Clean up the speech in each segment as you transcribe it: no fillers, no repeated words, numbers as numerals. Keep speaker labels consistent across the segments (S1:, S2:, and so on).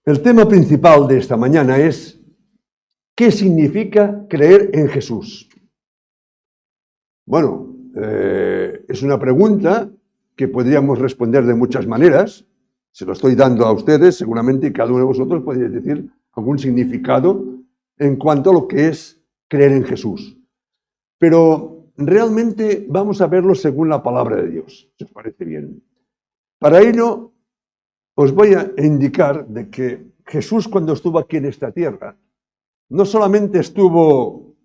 S1: El tema principal de esta mañana es ¿qué significa creer en Jesús? Bueno, es una pregunta que podríamos responder de muchas maneras. Se lo estoy dando a ustedes, seguramente cada uno de vosotros podría decir algún significado en cuanto a lo que es creer en Jesús. Pero realmente vamos a verlo según la palabra de Dios, si os parece bien. Para ello, os voy a indicar de que Jesús, cuando estuvo aquí en esta tierra, no solamente estuvo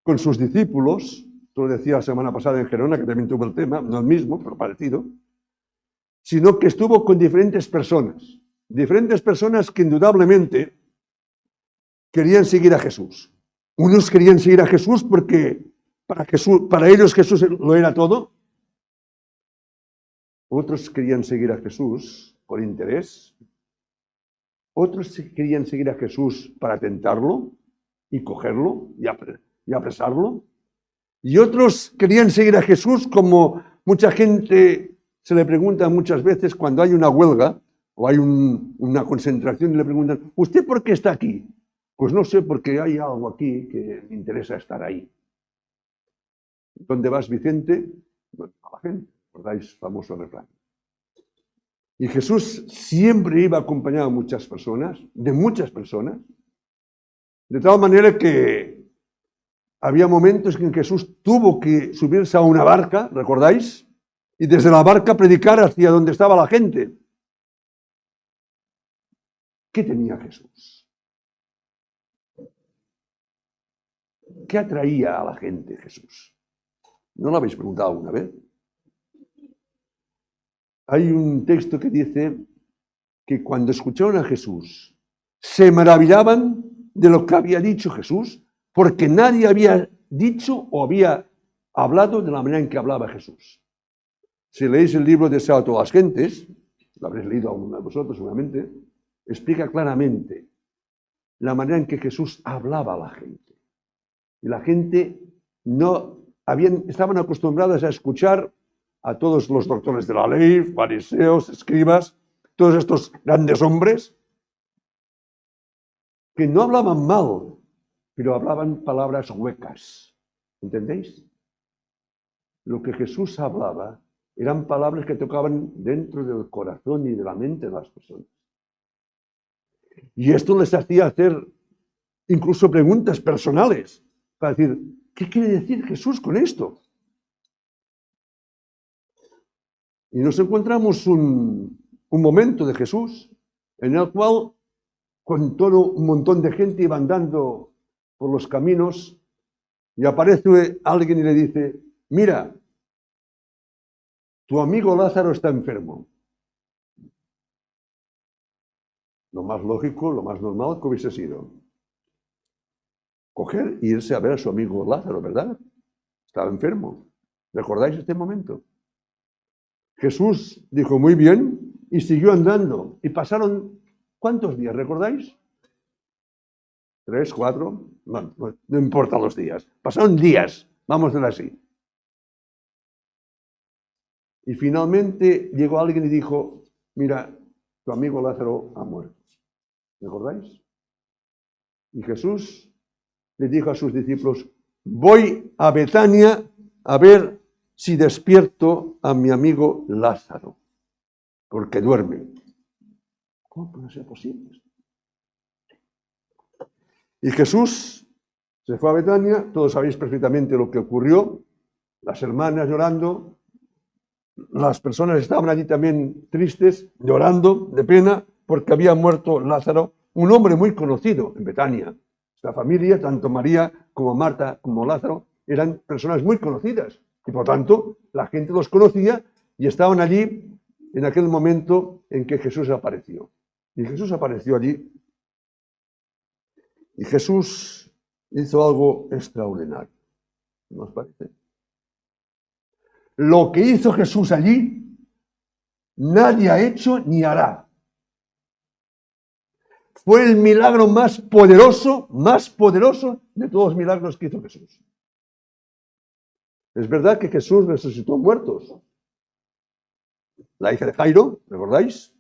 S1: con sus discípulos, lo decía la semana pasada en Gerona, que también tuvo el tema, no el mismo, pero parecido, sino que estuvo con diferentes personas que indudablemente querían seguir a Jesús. Unos querían seguir a Jesús porque para ellos Jesús lo era todo. Otros querían seguir a Jesús por interés. Otros querían seguir a Jesús para tentarlo y cogerlo y apresarlo. Y otros querían seguir a Jesús como mucha gente se le pregunta muchas veces cuando hay una huelga o hay una concentración y le preguntan, ¿usted por qué está aquí? Pues no sé, porque hay algo aquí que me interesa estar ahí. ¿Dónde vas, Vicente? Bueno, a la gente, ¿recordáis? Famoso refrán. Y Jesús siempre iba acompañado de muchas personas, de tal manera que había momentos en que Jesús tuvo que subirse a una barca, ¿recordáis? Y desde la barca predicar hacia donde estaba la gente. ¿Qué tenía Jesús? ¿Qué atraía a la gente Jesús? ¿No lo habéis preguntado alguna vez? Hay un texto que dice que cuando escucharon a Jesús, se maravillaban de lo que había dicho Jesús, porque nadie había dicho o había hablado de la manera en que hablaba Jesús. Si leéis el libro de Deseo a todas las gentes, lo habréis leído alguno de vosotros seguramente, explica claramente la manera en que Jesús hablaba a la gente. Y la gente estaban acostumbradas a escuchar a todos los doctores de la ley, fariseos, escribas, todos estos grandes hombres, que no hablaban mal, pero hablaban palabras huecas. ¿Entendéis? Lo que Jesús hablaba eran palabras que tocaban dentro del corazón y de la mente de las personas. Y esto les hacía hacer incluso preguntas personales para decir, ¿qué quiere decir Jesús con esto? Y nos encontramos un momento de Jesús en el cual con todo un montón de gente iba andando por los caminos y aparece alguien y le dice, mira, tu amigo Lázaro está enfermo. Lo más lógico, lo más normal que hubiese sido coger e irse a ver a su amigo Lázaro, ¿verdad? Estaba enfermo. ¿Recordáis este momento? Jesús dijo, muy bien, y siguió andando. Y pasaron, ¿cuántos días? ¿Recordáis? 3, 4, no importa los días. Pasaron días, vamos a decir así. Y finalmente llegó alguien y dijo, mira, tu amigo Lázaro ha muerto. ¿Recordáis? Y Jesús le dijo a sus discípulos, voy a Betania a ver si despierto a mi amigo Lázaro, porque duerme. ¿Cómo puede ser posible? Y Jesús se fue a Betania, todos sabéis perfectamente lo que ocurrió, las hermanas llorando, las personas estaban allí también tristes, llorando de pena, porque había muerto Lázaro, un hombre muy conocido en Betania. La familia, tanto María como Marta como Lázaro, eran personas muy conocidas. Y por tanto, la gente los conocía y estaban allí en aquel momento en que Jesús apareció. Y Jesús apareció allí. Y Jesús hizo algo extraordinario. ¿No os parece? Lo que hizo Jesús allí, nadie ha hecho ni hará. Fue el milagro más poderoso de todos los milagros que hizo Jesús. Es verdad que Jesús resucitó muertos. La hija de Jairo, ¿recordáis?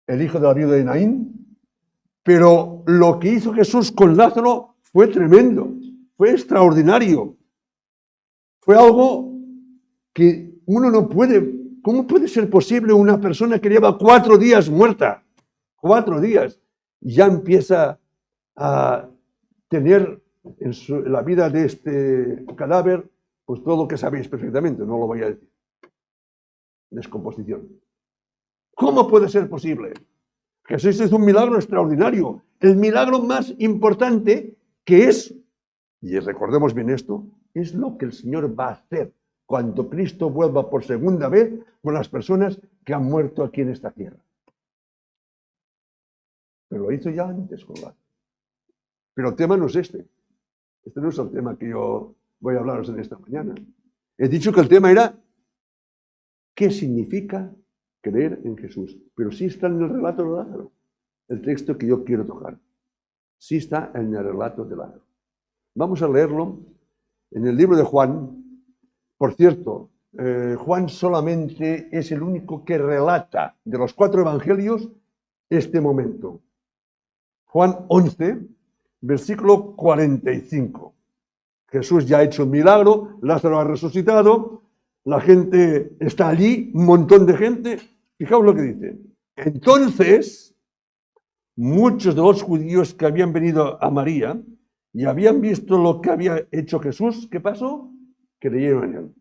S1: el hijo de la viuda de Naín, pero lo que hizo Jesús con Lázaro fue tremendo, fue extraordinario. Fue algo que uno no puede. ¿Cómo puede ser posible una persona que lleva 4 días muerta? 4 días. Ya empieza a tener en la vida de este cadáver, pues todo lo que sabéis perfectamente, no lo voy a decir. Descomposición. ¿Cómo puede ser posible? Jesús hizo un milagro extraordinario, el milagro más importante que es, y recordemos bien esto, es lo que el Señor va a hacer cuando Cristo vuelva por segunda vez con las personas que han muerto aquí en esta tierra. Pero lo hizo ya antes con Lázaro. Pero el tema no es este. Este no es el tema que yo voy a hablaros en esta mañana. He dicho que el tema era ¿qué significa creer en Jesús? Pero sí está en el relato de Lázaro, el texto que yo quiero tocar. Sí está en el relato de Lázaro. Vamos a leerlo en el libro de Juan. Por cierto, Juan solamente es el único que relata de los 4 evangelios este momento. Juan 11, versículo 45. Jesús ya ha hecho un milagro, Lázaro ha resucitado, la gente está allí, un montón de gente. Fijaos lo que dice. Entonces, muchos de los judíos que habían venido a María y habían visto lo que había hecho Jesús, ¿qué pasó? Creyeron en él.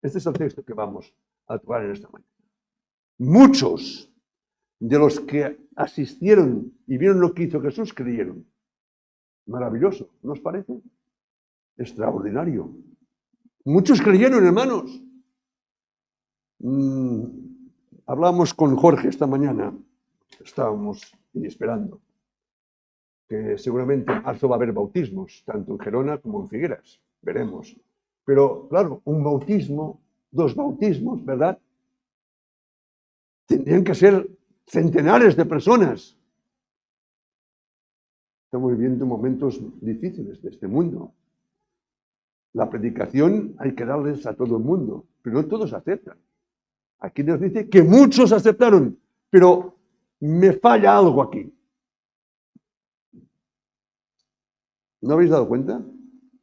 S1: Este es el texto que vamos a tocar en esta mañana. Muchos de los que asistieron y vieron lo que hizo Jesús creyeron. Maravilloso, ¿no os parece? Extraordinario. Muchos creyeron, hermanos. Hablamos con Jorge esta mañana, estábamos esperando, que seguramente en marzo va a haber bautismos, tanto en Gerona como en Figueras, veremos. Pero claro, un bautismo, 2 bautismos, ¿verdad? Tendrían que ser centenares de personas. Estamos viviendo momentos difíciles de este mundo. La predicación hay que darles a todo el mundo, pero no todos aceptan. Aquí nos dice que muchos aceptaron, pero me falla algo aquí. ¿No habéis dado cuenta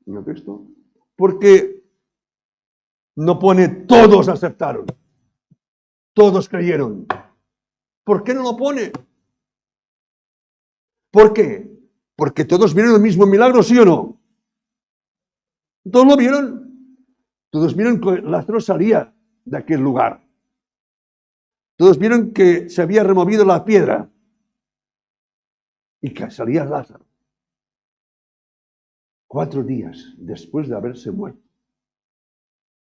S1: en el texto? Porque no pone todos aceptaron, todos creyeron. ¿Por qué no lo pone? ¿Por qué? Porque todos vieron el mismo milagro, ¿sí o no? Todos lo vieron. Todos vieron que Lázaro salía de aquel lugar. Todos vieron que se había removido la piedra y que salía Lázaro. 4 días después de haberse muerto.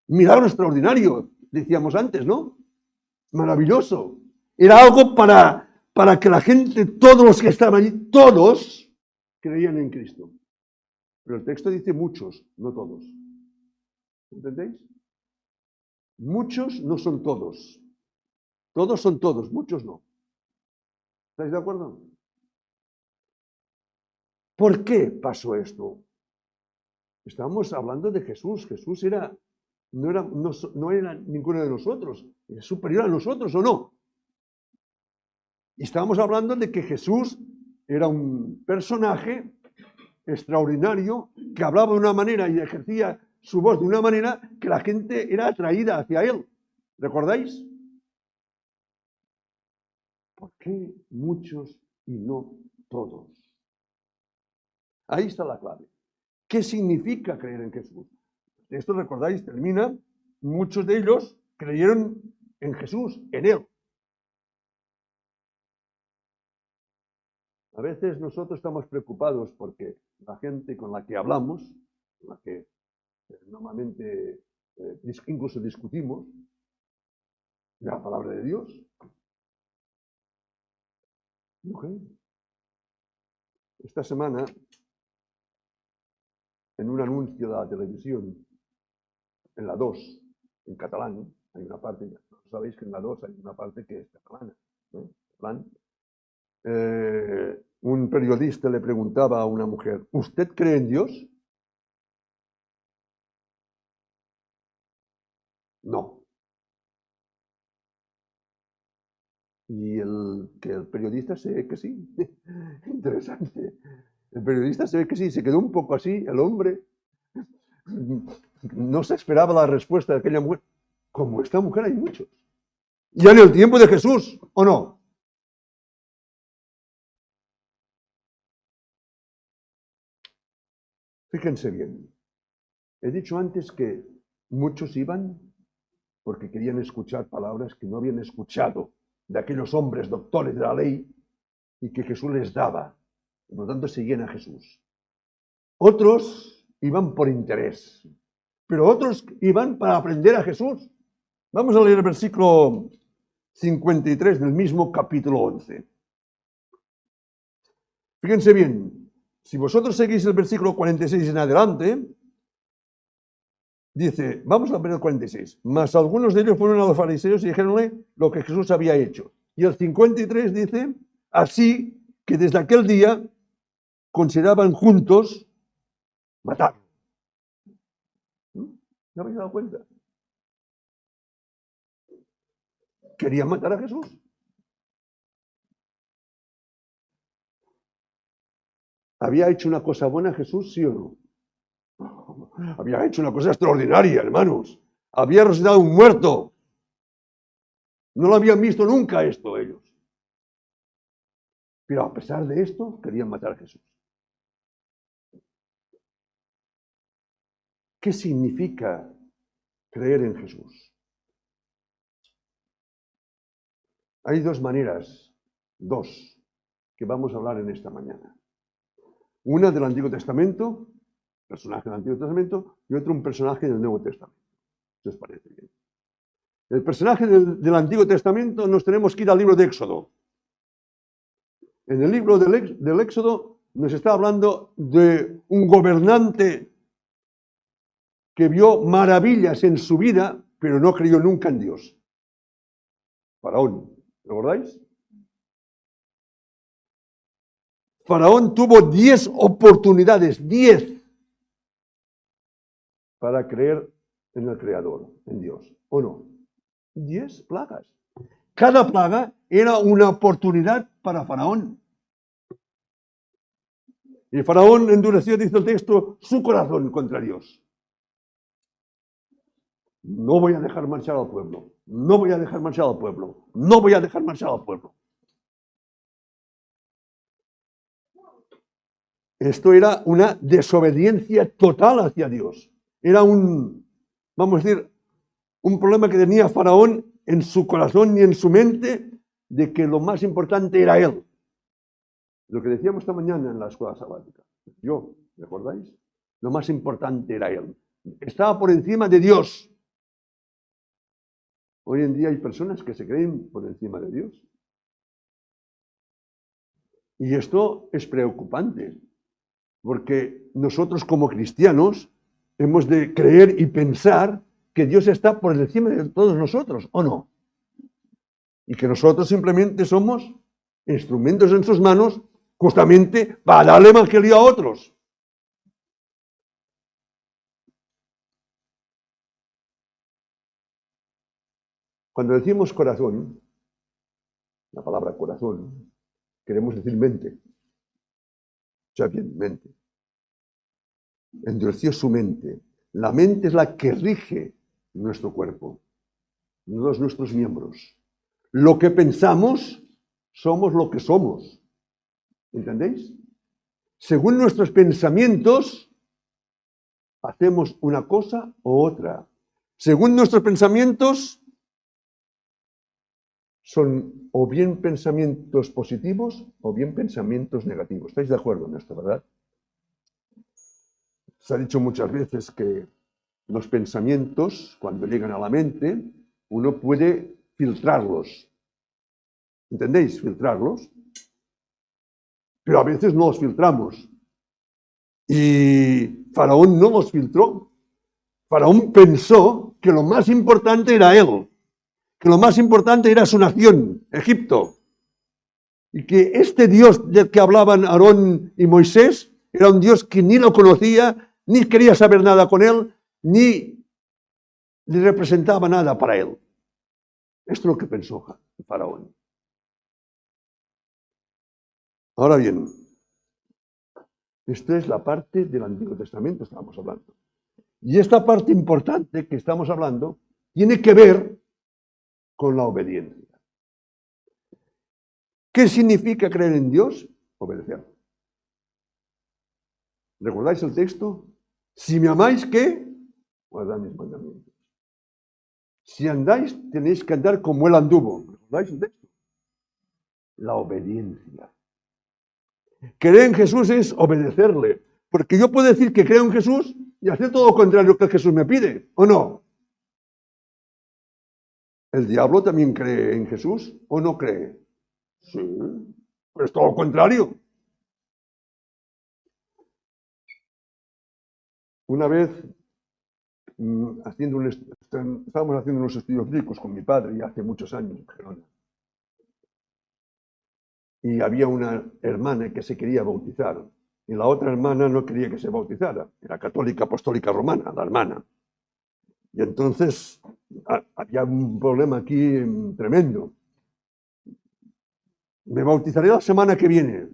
S1: Un milagro extraordinario, decíamos antes, ¿no? Maravilloso. Era algo para que la gente, todos los que estaban allí, todos creían en Cristo. Pero el texto dice muchos, no todos. ¿Entendéis? Muchos no son todos. Todos son todos, muchos no. ¿Estáis de acuerdo? ¿Por qué pasó esto? Estábamos hablando de Jesús. Jesús no era ninguno de nosotros. ¿Es superior a nosotros o no? Y estábamos hablando de que Jesús era un personaje extraordinario que hablaba de una manera y ejercía su voz de una manera que la gente era atraída hacia él. ¿Recordáis? ¿Por qué muchos y no todos? Ahí está la clave. ¿Qué significa creer en Jesús? Esto, recordáis, termina, muchos de ellos creyeron en Jesús, en él. A veces nosotros estamos preocupados porque la gente con la que hablamos, con la que normalmente incluso discutimos, de la palabra de Dios, no creen. Esta semana, en un anuncio de la televisión, en la 2, en catalán, hay una parte, sabéis que en la 2 hay una parte que es catalana, ¿no? Un periodista le preguntaba a una mujer, ¿usted cree en Dios? No. Y que el periodista se ve que sí. Interesante. El periodista se ve que sí, se quedó un poco así, el hombre. No se esperaba la respuesta de aquella mujer. Como esta mujer hay muchos. Ya en el tiempo de Jesús, ¿o no? Fíjense bien. He dicho antes que muchos iban porque querían escuchar palabras que no habían escuchado de aquellos hombres doctores de la ley y que Jesús les daba. Por lo tanto, seguían a Jesús. Otros iban por interés, pero otros iban para aprender a Jesús. Vamos a leer el versículo 53 del mismo capítulo 11. Fíjense bien, si vosotros seguís el versículo 46 en adelante, dice, vamos a ver el 46, mas algunos de ellos fueron a los fariseos y dijeronle lo que Jesús había hecho. Y el 53 dice, así que desde aquel día consideraban juntos matarlo. ¿No habéis dado cuenta? Querían matar a Jesús. ¿Había hecho una cosa buena Jesús, sí o no? Había hecho una cosa extraordinaria, hermanos. Había resucitado a un muerto. No lo habían visto nunca esto ellos. Pero a pesar de esto, querían matar a Jesús. ¿Qué significa creer en Jesús? Hay dos maneras, que vamos a hablar en esta mañana. Una del Antiguo Testamento, personaje del Antiguo Testamento, y otro un personaje del Nuevo Testamento. ¿Qué os parece bien? El personaje del Antiguo Testamento nos tenemos que ir al libro de Éxodo. En el libro del Éxodo nos está hablando de un gobernante que vio maravillas en su vida, pero no creyó nunca en Dios. Faraón, ¿recordáis? Faraón tuvo 10 oportunidades, 10, para creer en el Creador, en Dios, ¿o no? 10 plagas. Cada plaga era una oportunidad para Faraón. Y Faraón endureció, dice el texto, su corazón contra Dios. No voy a dejar marchar al pueblo. No voy a dejar marchar al pueblo. No voy a dejar marchar al pueblo. Esto era una desobediencia total hacia Dios. Era vamos a decir, un problema que tenía Faraón en su corazón y en su mente de que lo más importante era él. Lo que decíamos esta mañana en la escuela sabática. Yo, ¿recordáis? Lo más importante era él. Estaba por encima de Dios. Hoy en día hay personas que se creen por encima de Dios. Y esto es preocupante, porque nosotros como cristianos hemos de creer y pensar que Dios está por encima de todos nosotros, ¿o no? Y que nosotros simplemente somos instrumentos en sus manos justamente para darle evangelio a otros. Cuando decimos corazón, la palabra corazón, queremos decir mente. O sea, bien, mente. Endureció su mente. La mente es la que rige nuestro cuerpo, todos nuestros miembros. Lo que pensamos, somos lo que somos. ¿Entendéis? Según nuestros pensamientos, hacemos una cosa u otra. Según nuestros pensamientos, son o bien pensamientos positivos o bien pensamientos negativos. ¿Estáis de acuerdo en esto, verdad? Se ha dicho muchas veces que los pensamientos, cuando llegan a la mente, uno puede filtrarlos. ¿Entendéis? Filtrarlos. Pero a veces no los filtramos. Y Faraón no los filtró. Faraón pensó que lo más importante era él, que lo más importante era su nación, Egipto, y que este Dios del que hablaban Aarón y Moisés era un Dios que ni lo conocía, ni quería saber nada con él, ni le representaba nada para él. Esto es lo que pensó Faraón. Ahora bien, esta es la parte del Antiguo Testamento, estábamos hablando. Y esta parte importante que estamos hablando tiene que ver con la obediencia. ¿Qué significa creer en Dios? Obedecer. ¿Recordáis el texto? Si me amáis, ¿qué? Guardad mis mandamientos. Si andáis, tenéis que andar como Él anduvo. ¿Recordáis el texto? La obediencia. Creer en Jesús es obedecerle. Porque yo puedo decir que creo en Jesús y hacer todo lo contrario que Jesús me pide, ¿o no? ¿El diablo también cree en Jesús o no cree? Sí, pero es todo lo contrario. Una vez, estábamos haciendo unos estudios bíblicos con mi padre, y hace muchos años, en Gerona. Y había una hermana que se quería bautizar, y la otra hermana no quería que se bautizara. Era católica apostólica romana, la hermana. Y entonces había un problema aquí tremendo. Me bautizaré la semana que viene.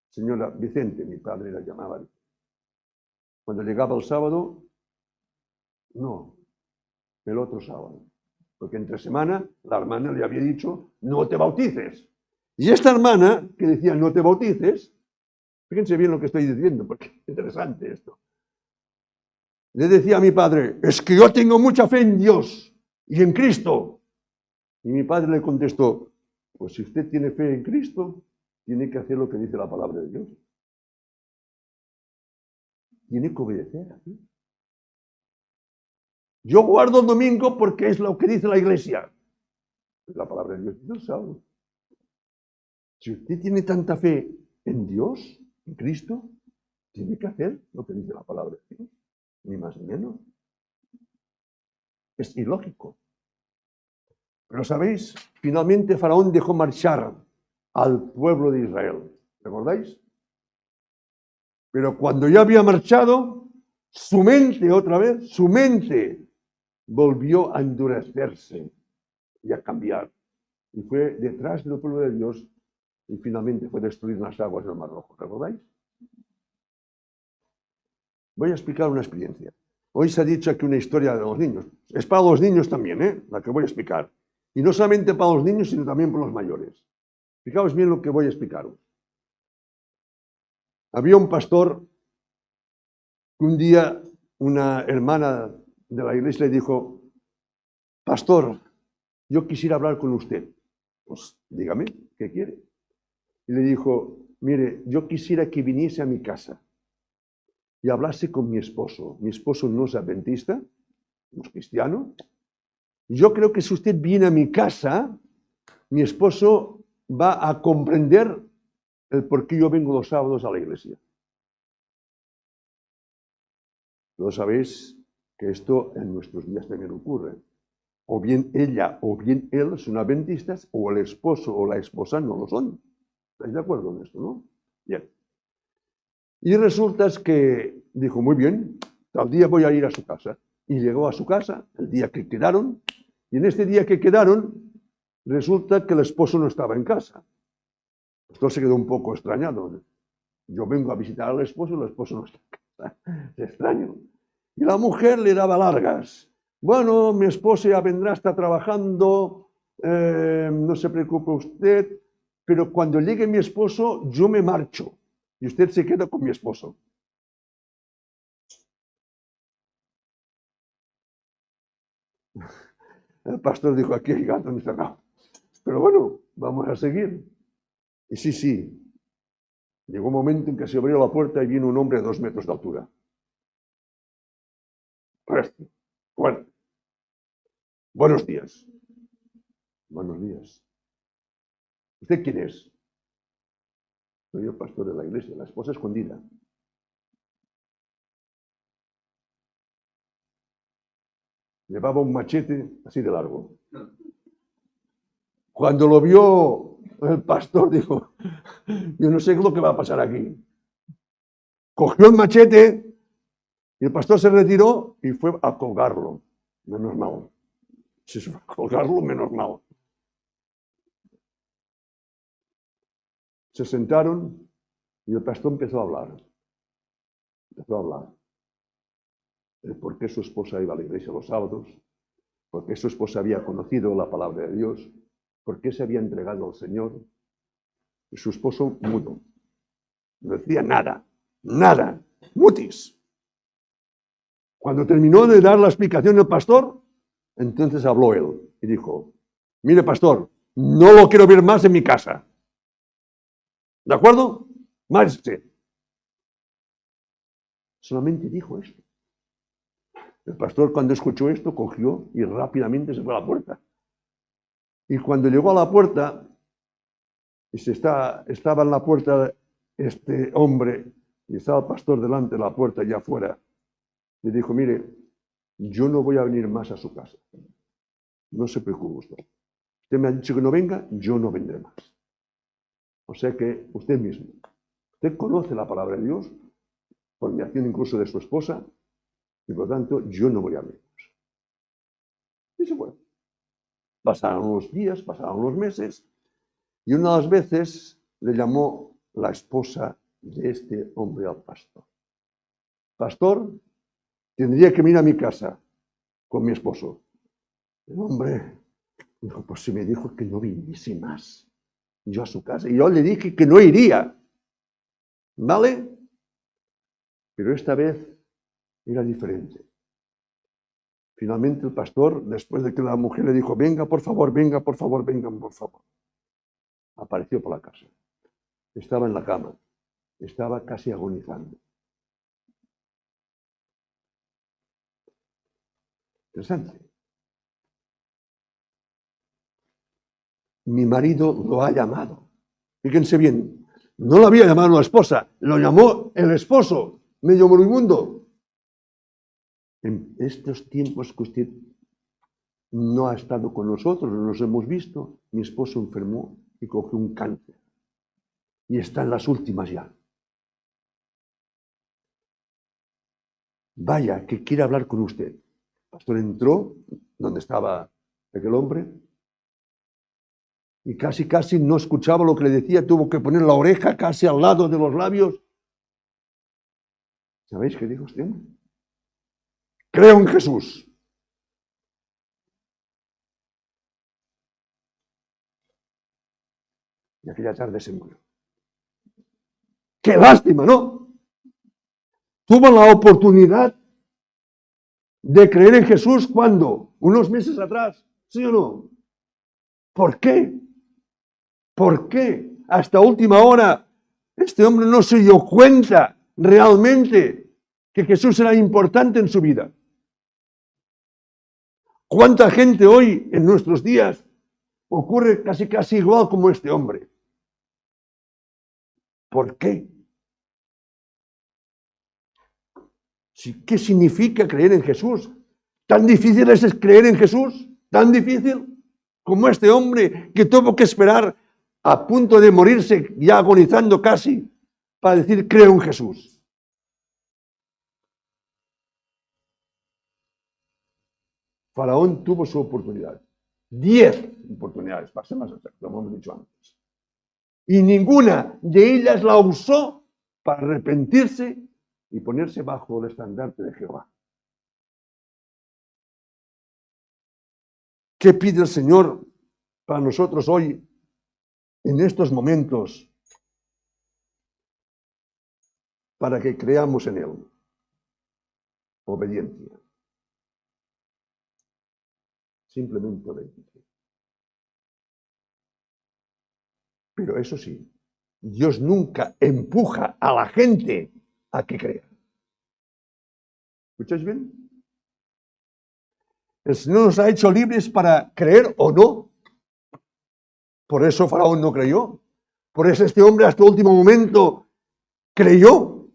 S1: Señora Vicente, mi padre la llamaba. Cuando llegaba el sábado, no, el otro sábado. Porque entre semana la hermana le había dicho, no te bautices. Y esta hermana que decía, no te bautices, fíjense bien lo que estoy diciendo, porque es interesante esto. Le decía a mi padre, es que yo tengo mucha fe en Dios y en Cristo. Y mi padre le contestó, pues si usted tiene fe en Cristo, tiene que hacer lo que dice la palabra de Dios. Tiene que obedecer aquí. Yo guardo el domingo porque es lo que dice la iglesia. La palabra de Dios no sabe. Si usted tiene tanta fe en Dios, en Cristo, tiene que hacer lo que dice la palabra de Dios. Ni más ni menos. Es ilógico. Pero sabéis, finalmente Faraón dejó marchar al pueblo de Israel. ¿Recordáis? Pero cuando ya había marchado, su mente otra vez, su mente volvió a endurecerse y a cambiar. Y fue detrás del pueblo de Dios y finalmente fue destruir las aguas del Mar Rojo. ¿Recordáis? Voy a explicar una experiencia. Hoy se ha dicho aquí una historia de los niños. Es para los niños también, la que voy a explicar. Y no solamente para los niños, sino también para los mayores. Fijaos bien lo que voy a explicaros. Había un pastor que un día una hermana de la iglesia le dijo, pastor, yo quisiera hablar con usted. Pues dígame, ¿qué quiere? Y le dijo, mire, yo quisiera que viniese a mi casa y hablase con mi esposo. Mi esposo no es adventista, no es cristiano. Yo creo que si usted viene a mi casa, mi esposo va a comprender el por qué yo vengo los sábados a la iglesia. Todos sabéis que esto en nuestros días también ocurre. O bien ella o bien él son adventistas, o el esposo o la esposa no lo son. ¿Estáis de acuerdo en esto, no? Bien. Y resulta que dijo, muy bien, tal día voy a ir a su casa. Y llegó a su casa el día que quedaron, y en este día que quedaron, resulta que el esposo no estaba en casa. Entonces se quedó un poco extrañado. Yo vengo a visitar al esposo y el esposo no está en casa. Es extraño. Y la mujer le daba largas. Bueno, mi esposo ya vendrá, está trabajando, no se preocupe usted, pero cuando llegue mi esposo, yo me marcho y usted se queda con mi esposo. El pastor dijo, aquí hay gato encerrado. Pero bueno, vamos a seguir. Y sí, llegó un momento en que se abrió la puerta y vino un hombre de 2 metros de altura. Fuerte. Buenos días. Buenos días. ¿Usted quién es? Soy el pastor de la iglesia, la esposa escondida. Llevaba un machete así de largo. Cuando lo vio el pastor, dijo, yo no sé lo que va a pasar aquí. Cogió el machete y el pastor se retiró y fue a colgarlo. Menos mal. Si se fue a colgarlo, menos mal. Se sentaron y el pastor empezó a hablar. Empezó a hablar de por qué su esposa iba a la iglesia los sábados, por qué su esposa había conocido la palabra de Dios, por qué se había entregado al Señor. Y su esposo mudo. No decía nada, nada, mutis. Cuando terminó de dar la explicación el pastor, entonces habló él y dijo, mire pastor, no lo quiero ver más en mi casa. ¿De acuerdo? Márchese. Solamente dijo esto. El pastor, cuando escuchó esto, cogió y rápidamente se fue a la puerta. Y cuando llegó a la puerta, estaba en la puerta este hombre, y estaba el pastor delante de la puerta, allá afuera, le dijo, mire, yo no voy a venir más a su casa. No se preocupe usted. Usted me ha dicho que no venga, yo no vendré más. O sea que usted mismo, usted conoce la palabra de Dios, por mediación incluso de su esposa, y por lo tanto yo no voy a venir más. Y se fue. Pasaron los días, pasaron los meses, y una de las veces le llamó la esposa de este hombre al pastor. Pastor, tendría que venir a mi casa con mi esposo. El hombre dijo, pues si me dijo que no viniese más yo a su casa. Y yo le dije que no iría. ¿Vale? Pero esta vez era diferente. Finalmente el pastor, después de que la mujer le dijo, venga por favor, vengan por favor, apareció por la casa. Estaba en la cama. Estaba casi agonizando. Interesante. Mi marido lo ha llamado. Fíjense bien, no lo había llamado la esposa, lo llamó el esposo, medio moribundo. En estos tiempos que usted no ha estado con nosotros, no nos hemos visto, mi esposo enfermó y cogió un cáncer. Y está en las últimas ya. Vaya, que quiere hablar con usted. El pastor entró donde estaba aquel hombre y casi no escuchaba lo que le decía, tuvo que poner la oreja casi al lado de los labios. ¿Sabéis qué dijo usted? Creo en Jesús. Y aquella tarde se murió. ¡Qué lástima!, ¿no? Tuvo la oportunidad de creer en Jesús cuando, unos meses atrás, ¿sí o no? ¿Por qué? ¿Por qué hasta última hora este hombre no se dio cuenta realmente que Jesús era importante en su vida? ¿Cuánta gente hoy en nuestros días ocurre casi igual como este hombre? ¿Por qué? ¿Qué significa creer en Jesús? ¿Tan difícil es creer en Jesús? ¿Tan difícil como este hombre que tuvo que esperar a punto de morirse, ya agonizando casi, para decir creo en Jesús? Faraón tuvo su oportunidad. 10 oportunidades, para ser más exacto, como hemos dicho antes. Y ninguna de ellas la usó para arrepentirse y ponerse bajo el estandarte de Jehová. ¿Qué pide el Señor para nosotros hoy, en estos momentos, para que creamos en Él? Obediencia. Simplemente obediencia. Pero eso sí, Dios nunca empuja a la gente a que crea. ¿Escucháis bien? El Señor nos ha hecho libres para creer o no. Por eso Faraón no creyó. Por eso este hombre hasta el último momento creyó.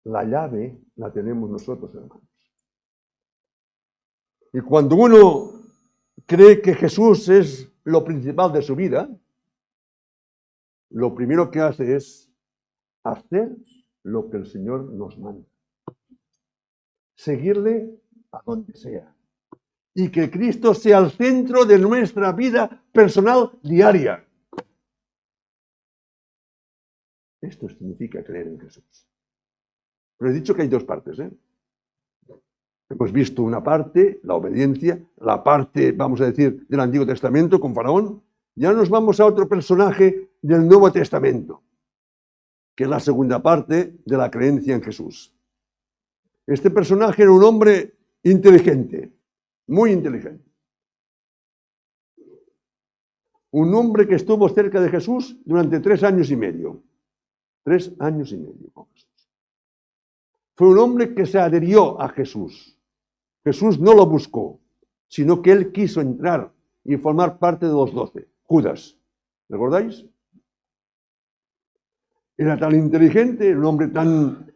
S1: La llave la tenemos nosotros, hermanos. Y cuando uno cree que Jesús es lo principal de su vida, lo primero que hace es hacer lo que el Señor nos manda. Seguirle a donde sea. y que Cristo sea el centro de nuestra vida personal diaria. Esto significa creer en Jesús. Pero he dicho que hay dos partes, ¿eh? Hemos visto una parte, la obediencia, la parte, vamos a decir, del Antiguo Testamento con Faraón. Ya nos vamos a otro personaje del Nuevo Testamento, que es la segunda parte de la creencia en Jesús. Este personaje era un hombre inteligente, muy inteligente. Un hombre que estuvo cerca de Jesús durante 3 años y medio. 3 años y medio con Jesús. Fue un hombre que se adhirió a Jesús. Jesús no lo buscó, sino que él quiso entrar y formar parte de los 12. Judas, ¿recordáis? Era tan inteligente, un hombre tan,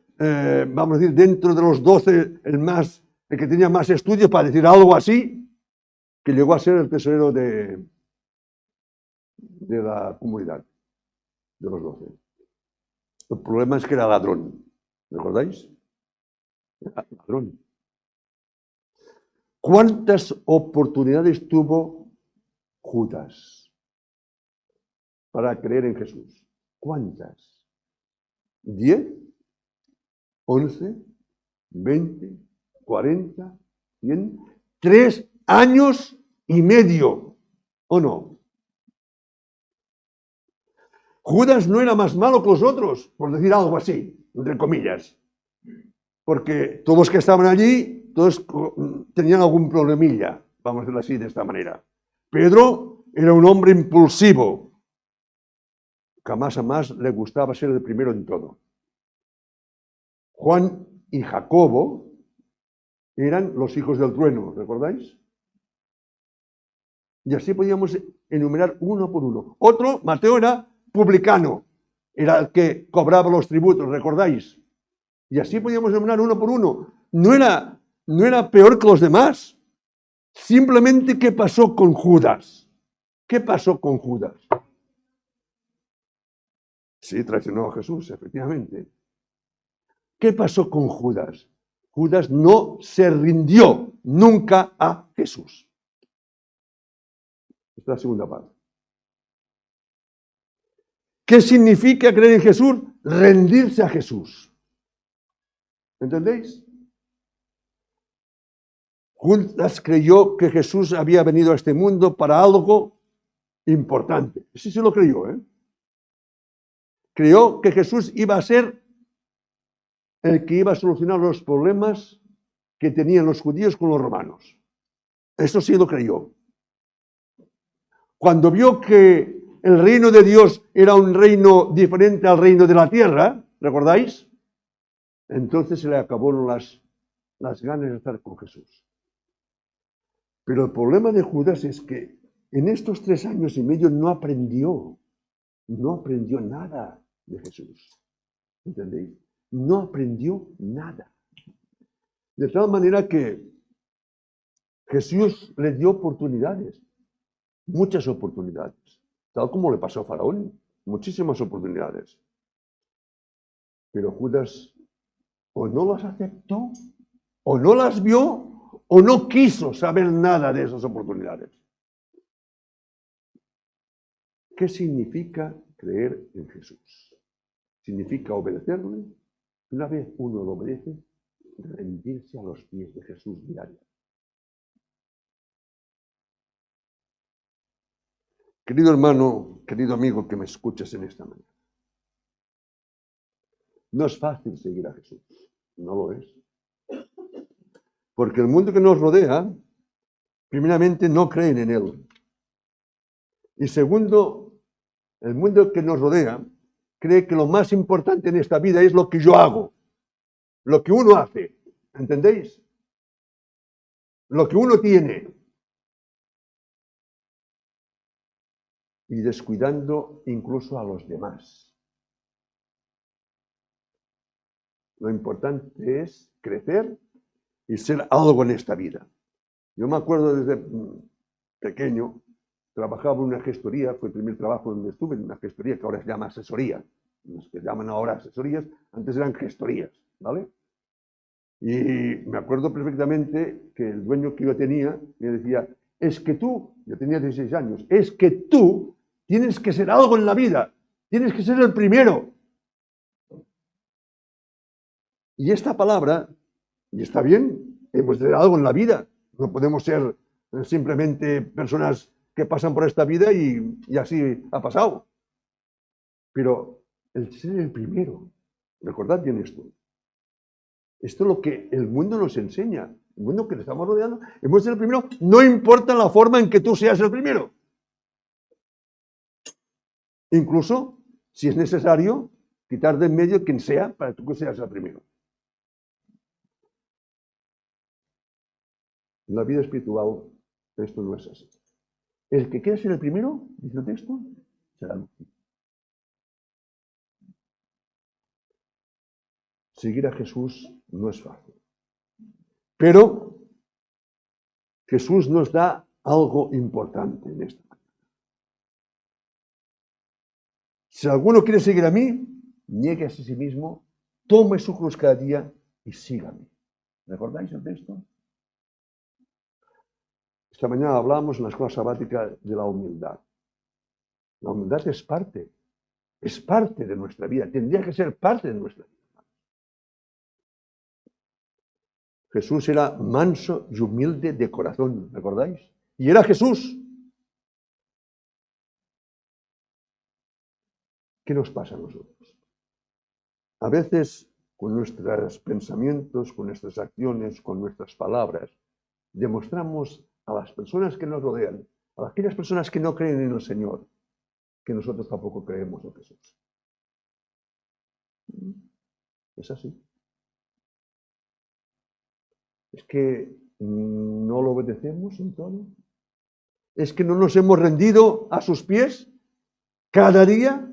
S1: vamos a decir, dentro de los 12, el que tenía más estudios, para decir algo así, que llegó a ser el tesorero de la comunidad, de los 12. El problema es que era ladrón, ¿recordáis? Era ladrón. ¿Cuántas oportunidades tuvo Judas para creer en Jesús? ¿Cuántas? ¿10? ¿11? ¿20? ¿40? ¿100? 3 años y medio, ¿o no? Judas no era más malo que los otros, por decir algo así, entre comillas. Porque todos los que estaban allí, todos tenían algún problemilla, vamos a decirlo así, de esta manera. Pedro era un hombre impulsivo. Jamás a más le gustaba ser el primero en todo. Juan y Jacobo eran los hijos del trueno, ¿recordáis? Y así podíamos enumerar uno por uno. Otro, Mateo, era publicano, era el que cobraba los tributos, ¿recordáis? Y así podíamos enumerar uno por uno. No era peor que los demás. Simplemente, ¿qué pasó con Judas? ¿Qué pasó con Judas? Sí, traicionó a Jesús, efectivamente. ¿Qué pasó con Judas? Judas no se rindió nunca a Jesús. Esta es la segunda parte. ¿Qué significa creer en Jesús? Rendirse a Jesús. ¿Entendéis? Judas creyó que Jesús había venido a este mundo para algo importante. Sí se lo creyó, ¿eh? Creyó que Jesús iba a ser el que iba a solucionar los problemas que tenían los judíos con los romanos. Eso sí lo creyó. Cuando vio que el reino de Dios era un reino diferente al reino de la tierra, ¿recordáis? Entonces se le acabaron las ganas de estar con Jesús. Pero el problema de Judas es que en estos 3 años y medio no aprendió nada de Jesús. ¿Entendéis? No aprendió nada. De tal manera que Jesús le dio oportunidades, muchas oportunidades, tal como le pasó a Faraón, muchísimas oportunidades. Pero Judas o no las aceptó, o no las vio, o no quiso saber nada de esas oportunidades. ¿Qué significa creer en Jesús? Significa obedecerle. Una vez uno lo obedece, rendirse a los pies de Jesús diario. Querido hermano, querido amigo que me escuchas en esta mañana, no es fácil seguir a Jesús, no lo es. Porque el mundo que nos rodea, primeramente, no creen en Él. Y segundo, el mundo que nos rodea cree que lo más importante en esta vida es lo que yo hago, lo que uno hace, ¿entendéis? Lo que uno tiene. Y descuidando incluso a los demás. Lo importante es crecer y ser algo en esta vida. Yo me acuerdo desde pequeño, trabajaba en una gestoría, fue el primer trabajo donde estuve, en una gestoría que ahora se llama asesoría. Los que llaman ahora asesorías, antes eran gestorías, ¿vale? Y me acuerdo perfectamente que el dueño que yo tenía me decía, es que tú, yo tenía 16 años, es que tú tienes que ser algo en la vida, tienes que ser el primero. Y esta palabra, y está bien, hemos de ser algo en la vida, no podemos ser simplemente personas que pasan por esta vida y así ha pasado. Pero el ser el primero, recordad bien esto. Esto es lo que el mundo nos enseña. El mundo que le estamos rodeando, hemos de ser el primero, no importa la forma en que tú seas el primero. Incluso, si es necesario, quitar de en medio quien sea para que tú seas el primero. En la vida espiritual, esto no es así. El que quiera ser el primero, dice el texto, será el último. Seguir a Jesús no es fácil. Pero Jesús nos da algo importante en esta mañana. Si alguno quiere seguir a mí, nieguese a sí mismo, tome su cruz cada día y sígame. ¿Recordáis el texto? Esta mañana hablábamos en la escuela sabática de la humildad. La humildad es parte de nuestra vida, tendría que ser parte de nuestra vida. Jesús era manso y humilde de corazón, ¿recordáis? Y era Jesús. ¿Qué nos pasa a nosotros? A veces, con nuestros pensamientos, con nuestras acciones, con nuestras palabras, demostramos a las personas que nos rodean, a aquellas personas que no creen en el Señor, que nosotros tampoco creemos en Jesús. Es así. Es que no lo obedecemos en todo. Es que no nos hemos rendido a sus pies cada día.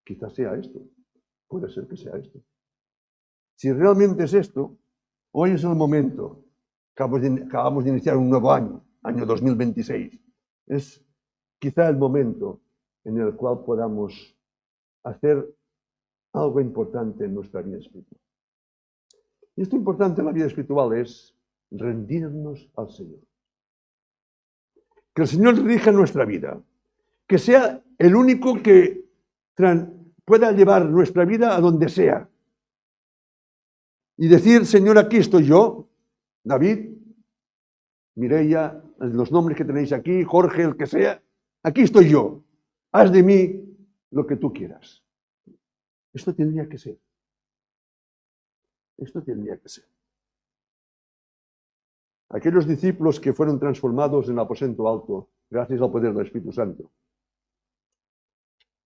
S1: Quizás sea esto. Puede ser que sea esto. Si realmente es esto, hoy es el momento. Acabamos de iniciar un nuevo año, año 2026. Es quizá el momento en el cual podamos hacer algo importante en nuestra vida espiritual. Y esto importante en la vida espiritual es rendirnos al Señor. Que el Señor dirija nuestra vida. Que sea el único que pueda llevar nuestra vida a donde sea. Y decir, Señor, aquí estoy yo, David, Mireia, los nombres que tenéis aquí, Jorge, el que sea, aquí estoy yo. Haz de mí lo que tú quieras. Esto tendría que ser. Esto tendría que ser. Aquellos discípulos que fueron transformados en el aposento alto, gracias al poder del Espíritu Santo.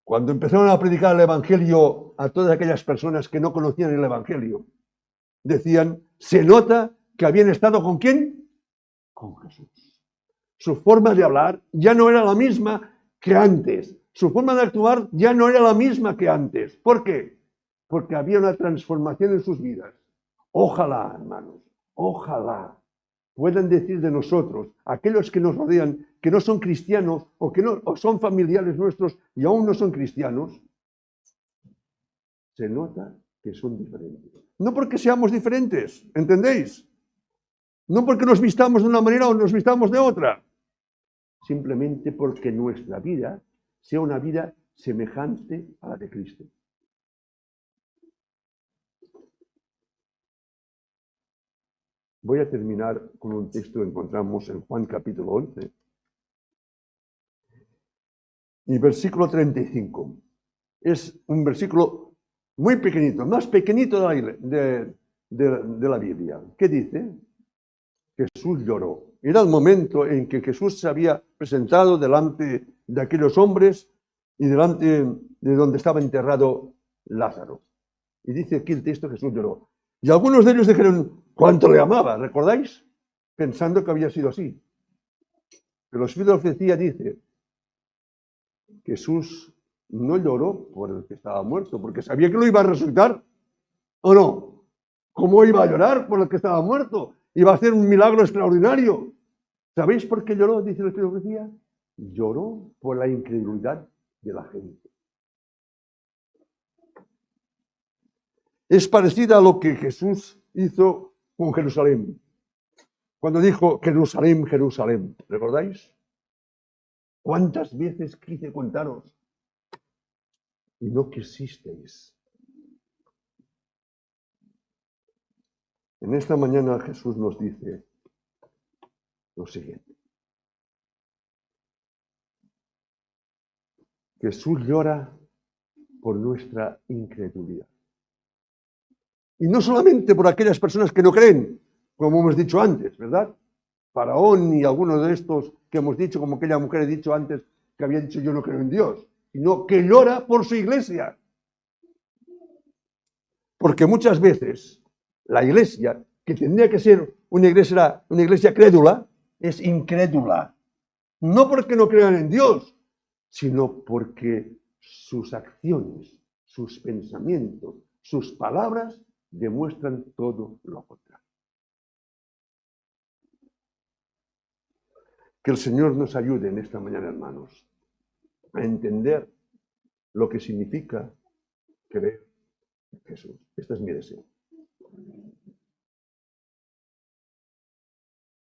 S1: Cuando empezaron a predicar el Evangelio a todas aquellas personas que no conocían el Evangelio, decían, se nota que habían estado ¿con quién? Con Jesús. Su forma de hablar ya no era la misma que antes. Su forma de actuar ya no era la misma que antes. ¿Por qué? Porque había una transformación en sus vidas. Ojalá, hermanos, ojalá puedan decir de nosotros, aquellos que nos rodean, que no son cristianos o que no o son familiares nuestros y aún no son cristianos, se nota que son diferentes. No porque seamos diferentes, ¿entendéis? No porque nos vistamos de una manera o nos vistamos de otra. Simplemente porque nuestra vida sea una vida semejante a la de Cristo. Voy a terminar con un texto que encontramos en Juan capítulo 11 y versículo 35. Es un versículo muy pequeñito, más pequeñito de la Biblia. ¿Qué dice? Jesús lloró. Era el momento en que Jesús se había presentado delante de aquellos hombres y delante de donde estaba enterrado Lázaro. Y dice aquí el texto, Jesús lloró. Y algunos de ellos dijeron, ¿cuánto le amaba? ¿Recordáis? Pensando que había sido así. Pero el Espíritu de Profecía dice, Jesús no lloró por el que estaba muerto, porque sabía que lo iba a resucitar. ¿O no? ¿Cómo iba a llorar por el que estaba muerto? Iba a hacer un milagro extraordinario. ¿Sabéis por qué lloró? Dice el Espíritu de Profecía. Lloró por la incredulidad de la gente. es parecida a lo que Jesús hizo con Jerusalén. Cuando dijo, Jerusalén, Jerusalén, ¿recordáis? ¿Cuántas veces quise contaros y no quisisteis? En esta mañana Jesús nos dice lo siguiente. Jesús llora por nuestra incredulidad. Y no solamente por aquellas personas que no creen, como hemos dicho antes, ¿verdad? Faraón y algunos de estos que hemos dicho, como aquella mujer he dicho antes, que había dicho yo no creo en Dios, sino que llora por su iglesia. Porque muchas veces la iglesia, que tendría que ser una iglesia crédula, es incrédula. No porque no crean en Dios, sino porque sus acciones, sus pensamientos, sus palabras demuestran todo lo contrario. Que el Señor nos ayude en esta mañana, hermanos, a entender lo que significa creer en Jesús. Este es mi deseo.